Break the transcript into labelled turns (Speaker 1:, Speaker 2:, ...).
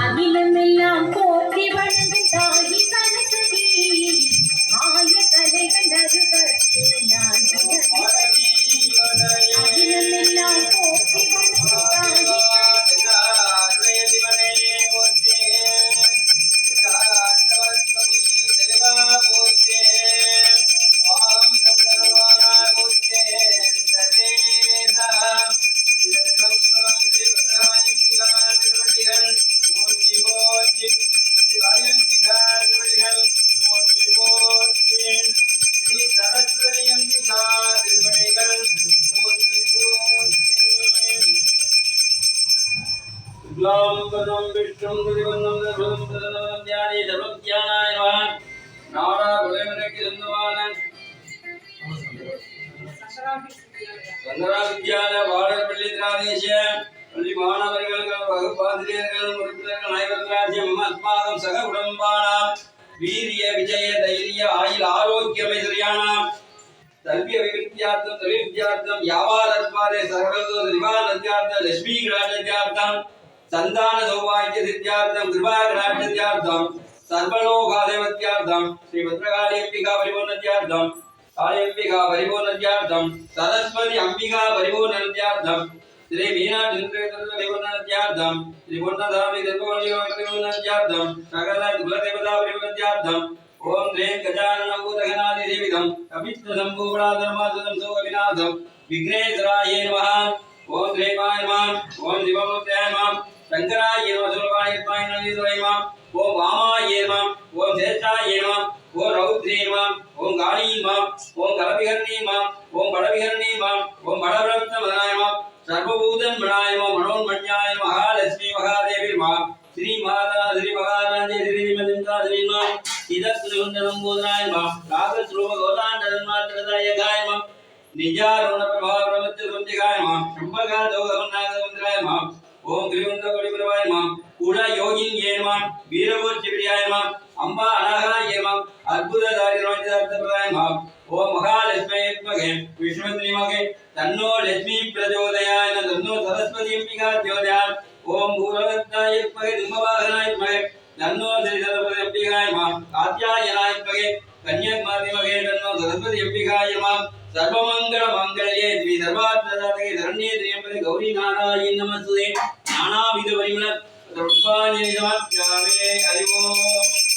Speaker 1: அகிலமெல்லாம் போற்றி வணங்கும் தாயி சரஸ்வதி ஆய கலைகள் அறுபத்து நான் அகிலமெல்லாம் போற்றி வணங்கும் தாயி வீரிய விஜய தைரிய ஆயுள் ஆரோக்கியமை சரியானாம் தல்விய விவித்யார்த்தம் தவித்யார்த்தம் வியாபாரத்வாதே சகலதோ நிவாரணத்யார்த்தம் லட்சுமி கடாட்சத்யார்த்தம் சந்தான சௌபாகிய சித்யார்த்தம் கிருபா கடாட்சத்யார்த்தம் சர்வலோகாதேவத்யார்த்தம் ஸ்ரீ பத்ரகாளி அம்பிகா பரிபூர்ணத்யார்த்தம் காளி அம்பிகா பரிபூர்ணத்யார்த்தம் சரஸ்வதி அம்பிகா பரிபூர்ணத்யார்த்தம் श्री मीना परिपूर्णत्यार्थम श्री पूर्णधामी परिपूर्णत्यार्थम सकल कुलदेवता परिपूर्णत्यार्थम ओम ह्रीं गजानन भूतगणादि देविदं कपित्त संपूर्णा धर्मासुदं सोविनाशं विघ्नेश्वराय नमः ओम ह्रीमाय नमः ओम शिवमूर्तये नमः शंकराय नमः सुरवाय नमः ओम वामाय नमः ओम ज्येष्ठाय नमः ओम रौद्रे नमः ओम गाली नमः ओम कलविहरणी नमः ओम बड़विहरणी नमः ओम बड़व्रतमनाय नमः सर्वभूतन मनाय मनोन्मण्याय महालक्ष्मी महादेवी नमः श्री माता श्री महाराजे श्री मदिंका श्री नमः इदत्सुन्दरं बोधनाय नमः रागस्वरूप गौताण्डन्मात्रदायकाय नमः निजारुण प्रभाव प्रमत्य संतिकाय नमः शंभगा दोगमनागमन्द्राय नमः ओम ग्रीवन्तकोटिप्रभाय नमः कूला योगिन्ये नमः वीरभोज्यप्रियाय नमः अंबा अनागाय नमः अद्भुतधारी रोचनार्थप्रदाय नमः ओम महालक्ष्मी विद्महे विष्णुमहे तन्नो लक्ष्मी प्रचोदयात् तन्नो सरस्वती अंबिका प्रचोदयात् ओम भूरवत्ताय विद्महे धूमवाहनाय विद्महे तन्नो श्री सरस्वती अंबिकाय नमः कात्यायनाय विद्महे कन्याकुमारी तन्नो सरस्वती अंबिकाय नमः सर्वमंगल मंगल्ये श्री सर्वार्थसाधके शरण्ये त्र्यंबके गौरी नारायणी नमस्ते नानाविध परिमल सर्वाणि नमस्कारे हरि ओम।